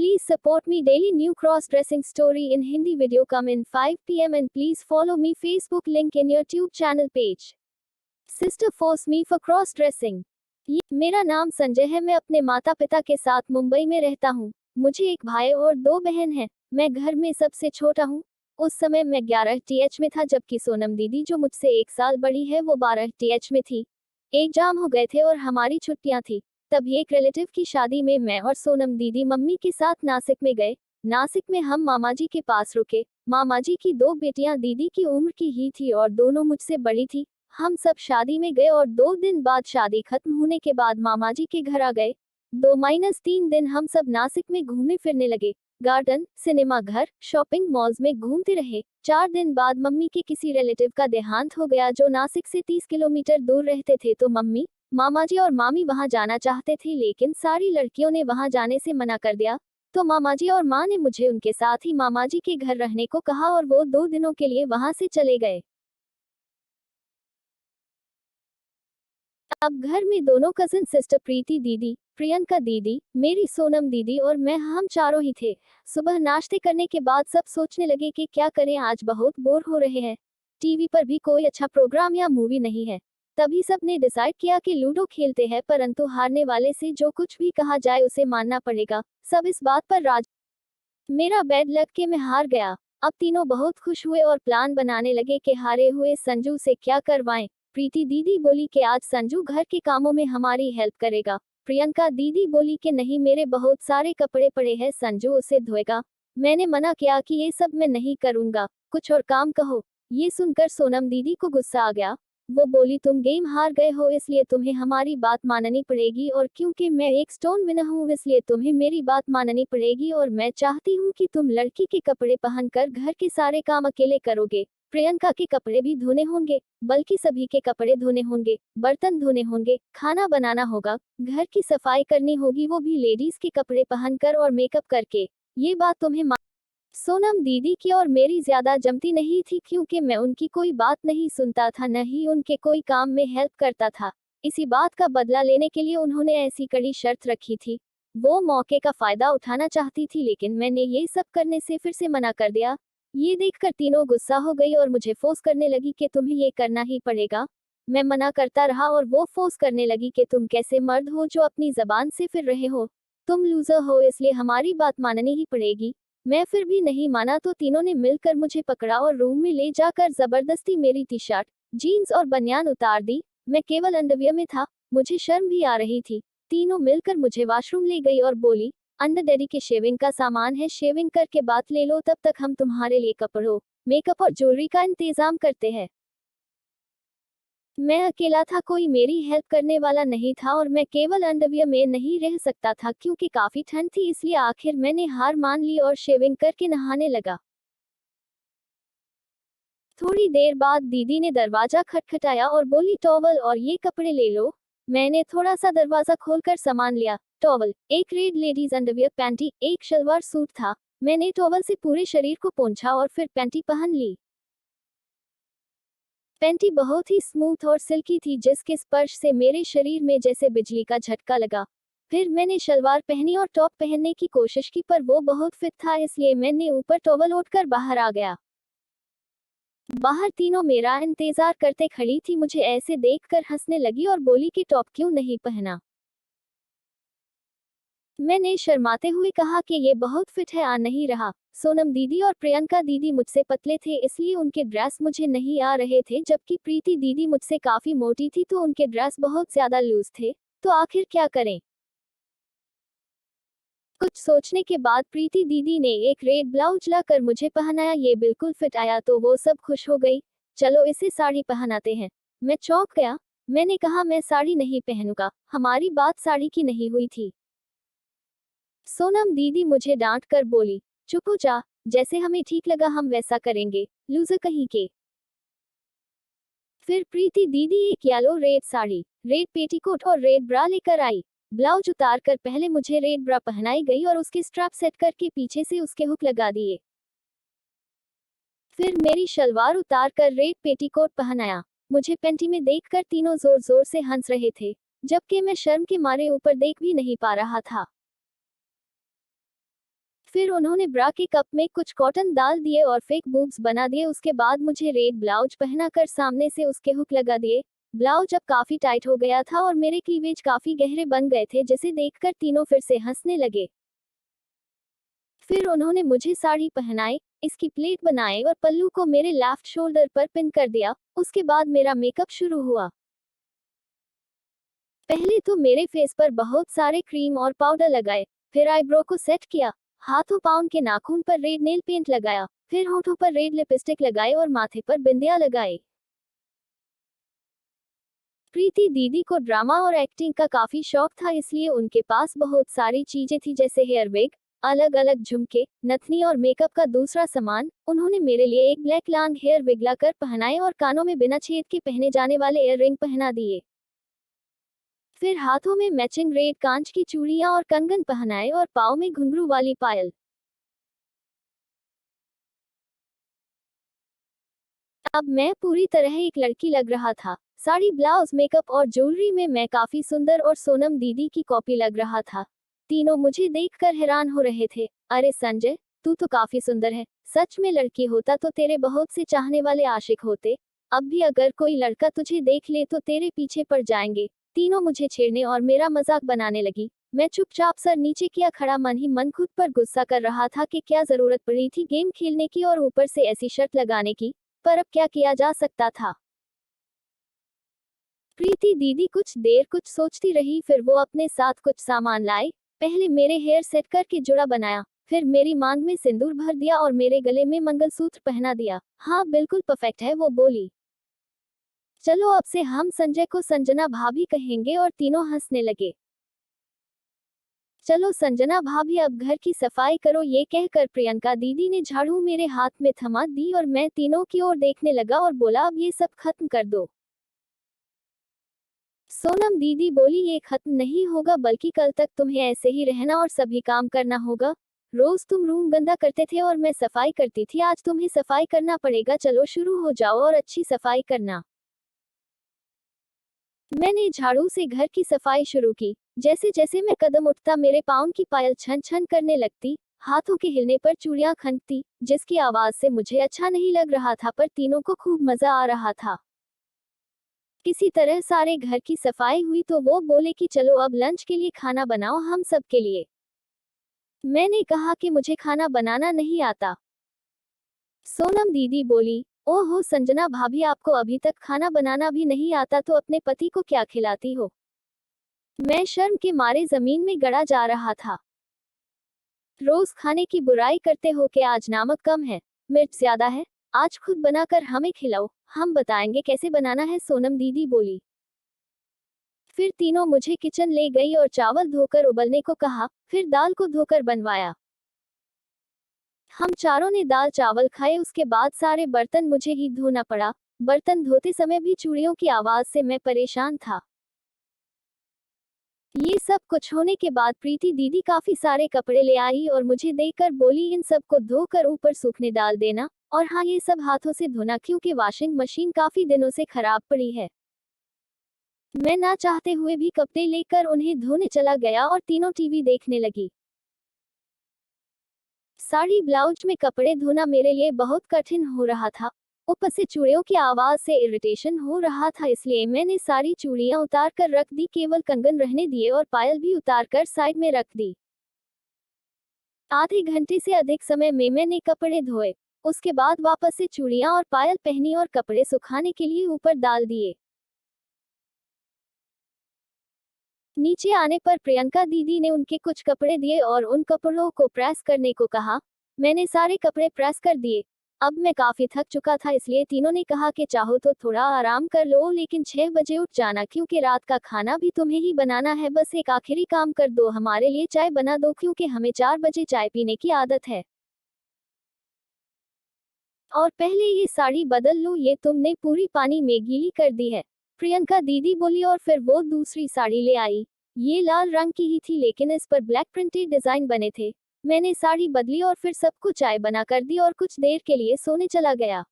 Please support me daily new cross-dressing story in Hindi video come in 5 p.m. and please follow me Facebook link in your YouTube channel page. Sister force me for cross-dressing. मेरा नाम संजय है। मैं अपने माता पिता के साथ मुंबई में रहता हूँ। मुझे एक भाई और 2 बहन हैं। मैं घर में सबसे छोटा हूँ। उस समय मैं 11 TH में था जबकि सोनम दीदी जो मुझसे 1 साल बड़ी है वो 12 TH में थी। एग्जाम हो गए थे और हमारी छुट्टियां थी। तभी एक रिलेटिव की शादी में मैं और सोनम दीदी मम्मी के साथ नासिक में गए। नासिक में हम मामा जी के पास रुके। मामा जी की 2 बेटियां दीदी की उम्र की ही थी और दोनों मुझसे बड़ी थी। हम सब शादी में गए और 2 दिन बाद शादी खत्म होने के बाद मामा जी के घर आ गए। 2-3 दिन हम सब नासिक में घूमने फिरने लगे। गार्डन, सिनेमा घर, शॉपिंग मॉल्स में घूमते रहे। 4 दिन बाद मम्मी के किसी रिलेटिव का देहांत हो गया जो नासिक से 30 किलोमीटर दूर रहते थे तो मम्मी, मामा जी और मामी वहां जाना चाहते थे लेकिन सारी लड़कियों ने वहां जाने से मना कर दिया। तो मामा जी और माँ ने मुझे उनके साथ ही मामा जी के घर रहने को कहा और वो 2 दिनों के लिए वहां से चले गए। अब घर में दोनों कजिन सिस्टर प्रीति दीदी, प्रियंका दीदी, मेरी सोनम दीदी और मैं हम चारों ही थे। सुबह नाश्ते करने के बाद सब सोचने लगे कि क्या करें, आज बहुत बोर हो रहे हैं। टीवी पर भी कोई अच्छा प्रोग्राम या मूवी नहीं है। तभी सबने डिसाइड किया कि लूडो खेलते हैं, परंतु हारने वाले से जो कुछ भी कहा जाए उसे मानना पड़ेगा। सब इस बात पर राज। मेरा बैड लक के मैं हार गया। अब तीनों बहुत खुश हुए और प्लान बनाने लगे कि हारे हुए संजू से क्या करवाएं। प्रीति दीदी बोली कि आज संजू घर के कामों में हमारी हेल्प करेगा। प्रियंका दीदी बोली कि नहीं, मेरे बहुत सारे कपड़े पड़े हैं, संजू उसे धोएगा। मैंने मना किया कि ये सब मैं नहीं करूंगा, कुछ और काम कहो। ये सुनकर सोनम दीदी को गुस्सा आ गया। वो बोली तुम गेम हार गए हो इसलिए तुम्हें हमारी बात माननी पड़ेगी और क्योंकि मैं एक स्टोन विनर हूँ इसलिए तुम्हें मेरी बात माननी पड़ेगी और मैं चाहती हूँ कि तुम लड़की के कपड़े पहनकर घर के सारे काम अकेले करोगे। प्रियंका के कपड़े भी धोने होंगे, बल्कि सभी के कपड़े धोने होंगे, बर्तन धोने होंगे, खाना बनाना होगा, घर की सफाई करनी होगी, वो भी लेडीज के कपड़े पहनकर और मेकअप करके। ये बात तुम्हें सोनम दीदी की और मेरी ज्यादा जमती नहीं थी क्योंकि मैं उनकी कोई बात नहीं सुनता था, न ही उनके कोई काम में हेल्प करता था। इसी बात का बदला लेने के लिए उन्होंने ऐसी कड़ी शर्त रखी थी। वो मौके का फायदा उठाना चाहती थी लेकिन मैंने ये सब करने से फिर से मना कर दिया। ये देखकर तीनों गुस्सा हो गई और मुझे फोर्स करने लगी कि तुम्हें ये करना ही पड़ेगा। मैं मना करता रहा और वो फोर्स करने लगी कि तुम कैसे मर्द हो जो अपनी जबान से फिर रहे हो, तुम लूजर हो इसलिए हमारी बात माननी ही पड़ेगी। मैं फिर भी नहीं माना तो तीनों ने मिलकर मुझे पकड़ा और रूम में ले जाकर जबरदस्ती मेरी टी शर्ट, जीन्स और बनियान उतार दी। मैं केवल अंडरवियर में था। मुझे शर्म भी आ रही थी। तीनों मिलकर मुझे वॉशरूम ले गई और बोली, अंडर डैडी के शेविंग का सामान है, शेविंग करके बात ले लो, तब तक हम तुम्हारे लिए कपड़ों, मेकअप और ज्वेलरी का इंतजाम करते हैं। मैं अकेला था, कोई मेरी हेल्प करने वाला नहीं था और मैं केवल अंडरवियर में नहीं रह सकता था क्योंकि काफी ठंड थी, इसलिए आखिर मैंने हार मान ली और शेविंग करके नहाने लगा। थोड़ी देर बाद दीदी ने दरवाजा खटखटाया और बोली टॉवल और ये कपड़े ले लो। मैंने थोड़ा सा दरवाजा खोलकर सामान लिया। टॉवल, एक रेड लेडीज अंडरवियर पैंटी, एक शलवार सूट था। मैंने टॉवल से पूरे शरीर को पोंछा और फिर पैंटी पहन ली। पैंटी बहुत ही स्मूथ और सिल्की थी जिसके स्पर्श से मेरे शरीर में जैसे बिजली का झटका लगा। फिर मैंने शलवार पहनी और टॉप पहनने की कोशिश की पर वो बहुत फिट था इसलिए मैंने ऊपर टॉवल ओढ़कर बाहर आ गया। बाहर तीनों मेरा इंतजार करते खड़ी थी। मुझे ऐसे देखकर हंसने लगी और बोली कि टॉप क्यों नहीं पहना। मैंने शर्माते हुए कहा कि ये बहुत फिट है, आ नहीं रहा। सोनम दीदी और प्रियंका दीदी मुझसे पतले थे इसलिए उनके ड्रेस मुझे नहीं आ रहे थे, जबकि प्रीति दीदी मुझसे काफी मोटी थी तो उनके ड्रेस बहुत ज्यादा लूज थे। तो आखिर क्या करें। कुछ सोचने के बाद प्रीति दीदी ने एक रेड ब्लाउज लाकर मुझे पहनाया। ये बिल्कुल फिट आया तो वो सब खुश हो गई। चलो इसे साड़ी पहनाते हैं। मैं चौंक गया। मैंने कहा मैं साड़ी नहीं पहनूंगा, हमारी बात साड़ी की नहीं हुई थी। सोनम दीदी मुझे डांट कर बोली, चुप हो जा, जैसे हमें ठीक लगा हम वैसा करेंगे, लूजर कहीं के। फिर प्रीति दीदी एक yellow red sari, red petticoat और रेड ब्रा लेकर आई। ब्लाउज उतार कर पहले मुझे रेड ब्रा पहनाई गई और उसके स्ट्रैप सेट करके पीछे से उसके हुक लगा दिए। फिर मेरी शलवार उतार कर रेड पेटीकोट पहनाया। मुझे पेंटी में देखकर तीनों जोर जोर से हंस रहे थे, जबकि मैं शर्म के मारे ऊपर देख भी नहीं पा रहा था। फिर उन्होंने ब्रा के कप में कुछ कॉटन डाल दिए और फेक बूब्स बना दिए। उसके बाद मुझे रेड ब्लाउज पहनाकर सामने से उसके हुक लगा दिए। ब्लाउज अब काफी टाइट हो गया था और मेरे क्लीवेज काफी गहरे बन गए थे, जिसे देखकर तीनों फिर से हंसने लगे। फिर उन्होंने मुझे साड़ी पहनाई, इसकी प्लेट बनाए और पल्लू को मेरे लेफ्ट शोल्डर पर पिन कर दिया। उसके बाद मेरा मेकअप शुरू हुआ। पहले तो मेरे फेस पर बहुत सारे क्रीम और पाउडर लगाए, फिर आईब्रो को सेट किया, हाथों पाँव के नाखून पर रेड नेल पेंट लगाया, फिर होठों पर रेड लिपस्टिक लगाए और माथे पर बिंदिया लगाई। प्रीति दीदी को ड्रामा और एक्टिंग का काफी शौक था, इसलिए उनके पास बहुत सारी चीजें थी, जैसे हेयर विग, अलग अलग झुमके, नथनी और मेकअप का दूसरा सामान। उन्होंने मेरे लिए एक ब्लैक लॉन्ग हेयर विग लाकर पहनाए और कानों में बिना छेद के पहने जाने वाले इयर रिंग पहना दिए। फिर हाथों में मैचिंग रेड कांच की चूड़ियां और कंगन पहनाए और पाँव में घुंघरू वाली पायल। अब मैं पूरी तरह एक लड़की लग रहा था। साड़ी, ब्लाउज, मेकअप और ज्वेलरी में मैं काफी सुंदर और सोनम दीदी की कॉपी लग रहा था। तीनों मुझे देखकर हैरान हो रहे थे। अरे संजय, तू तो काफी सुंदर है। सच में लड़की होता तो तेरे बहुत से चाहने वाले आशिक होते। अब भी अगर कोई लड़का तुझे देख ले तो तेरे पीछे पड़ जाएंगे। तीनों मुझे छेड़ने और मेरा मजाक बनाने लगी। मैं चुपचाप सर नीचे किया खड़ा, मन ही मन खुद पर गुस्सा कर रहा था कि क्या जरूरत पड़ी थी गेम खेलने की और ऊपर से ऐसी शर्त लगाने की। पर अब क्या किया जा सकता था। प्रीति दीदी कुछ देर कुछ सोचती रही, फिर वो अपने साथ कुछ सामान लाई। पहले मेरे हेयर सेट करके जुड़ा बनाया, फिर मेरी मांग में सिंदूर भर दिया और मेरे गले में मंगलसूत्र पहना दिया। हाँ, बिल्कुल परफेक्ट है, वो बोली। चलो अब से हम संजय को संजना भाभी कहेंगे, और तीनों हंसने लगे। चलो संजना भाभी अब घर की सफाई करो, ये कहकर प्रियंका दीदी ने झाड़ू मेरे हाथ में थमा दी और मैं तीनों की ओर देखने लगा और बोला, अब ये सब खत्म कर दो। सोनम दीदी बोली, ये खत्म नहीं होगा, बल्कि कल तक तुम्हें ऐसे ही रहना और सभी काम करना होगा। रोज तुम रूम गंदा करते थे और मैं सफाई करती थी, आज तुम्हें सफाई करना पड़ेगा। चलो शुरू हो जाओ और अच्छी सफाई करना। मैंने झाड़ू से घर की सफाई शुरू की। जैसे जैसे मैं कदम उठता मेरे पाँव की पायल छन छन करने लगती, हाथों के हिलने पर चूड़ियां खनकती, जिसकी आवाज से मुझे अच्छा नहीं लग रहा था, पर तीनों को खूब मजा आ रहा था। किसी तरह सारे घर की सफाई हुई तो वो बोले कि चलो अब लंच के लिए खाना बनाओ हम सब के लिए। मैंने कहा कि मुझे खाना बनाना नहीं आता। सोनम दीदी बोली, ओहो संजना भाभी, आपको अभी तक खाना बनाना भी नहीं आता तो अपने पति को क्या खिलाती हो। मैं शर्म के मारे जमीन में गड़ा जा रहा था। रोज खाने की बुराई करते हो कि आज नमक कम है, मिर्च ज्यादा है। आज खुद बनाकर हमें खिलाओ, हम बताएंगे कैसे बनाना है, सोनम दीदी बोली। फिर तीनों मुझे किचन ले गई और चावल धोकर उबलने को कहा, फिर दाल को धोकर बनवाया। हम चारों ने दाल चावल खाए, उसके बाद सारे बर्तन मुझे ही धोना पड़ा। बर्तन धोते समय भी चूड़ियों की आवाज से मैं परेशान था। ये सब कुछ होने के बाद प्रीति दीदी काफी सारे कपड़े ले आई और मुझे देकर बोली, इन सब को धोकर ऊपर सूखने डाल देना, और हाँ, ये सब हाथों से धोना क्योंकि वॉशिंग मशीन काफी दिनों से खराब पड़ी है। मैं ना चाहते हुए भी कपड़े लेकर उन्हें धोने चला गया और तीनों टीवी देखने लगी। साड़ी ब्लाउज में कपड़े धोना मेरे लिए बहुत कठिन हो रहा था। ऊपर से चूड़ियों की आवाज से इरिटेशन हो रहा था, इसलिए मैंने सारी चूड़ियां उतार कर रख दी, केवल कंगन रहने दिए और पायल भी उतार कर साइड में रख दी। आधे घंटे से अधिक समय में मैंने कपड़े धोए। उसके बाद वापस से चूड़ियां और पायल पहनी और कपड़े सुखाने के लिए ऊपर डाल दिए। नीचे आने पर प्रियंका दीदी ने उनके कुछ कपड़े दिए और उन कपड़ों को प्रेस करने को कहा। मैंने सारे कपड़े प्रेस कर दिए। अब मैं काफी थक चुका था, इसलिए तीनों ने कहा कि चाहो तो थोड़ा आराम कर लो, लेकिन 6 बजे उठ जाना क्योंकि रात का खाना भी तुम्हें ही बनाना है। बस एक आखिरी काम कर दो, हमारे लिए चाय बना दो क्योंकि हमें 4 बजे चाय पीने की आदत है। और पहले ये साड़ी बदल लो, ये तुमने पूरी पानी में गीली कर दी है, प्रियंका दीदी बोली और फिर वो दूसरी साड़ी ले आई। ये लाल रंग की ही थी, लेकिन इस पर ब्लैक प्रिंटेड डिजाइन बने थे। मैंने साड़ी बदली और फिर सबको चाय बना कर दी और कुछ देर के लिए सोने चला गया।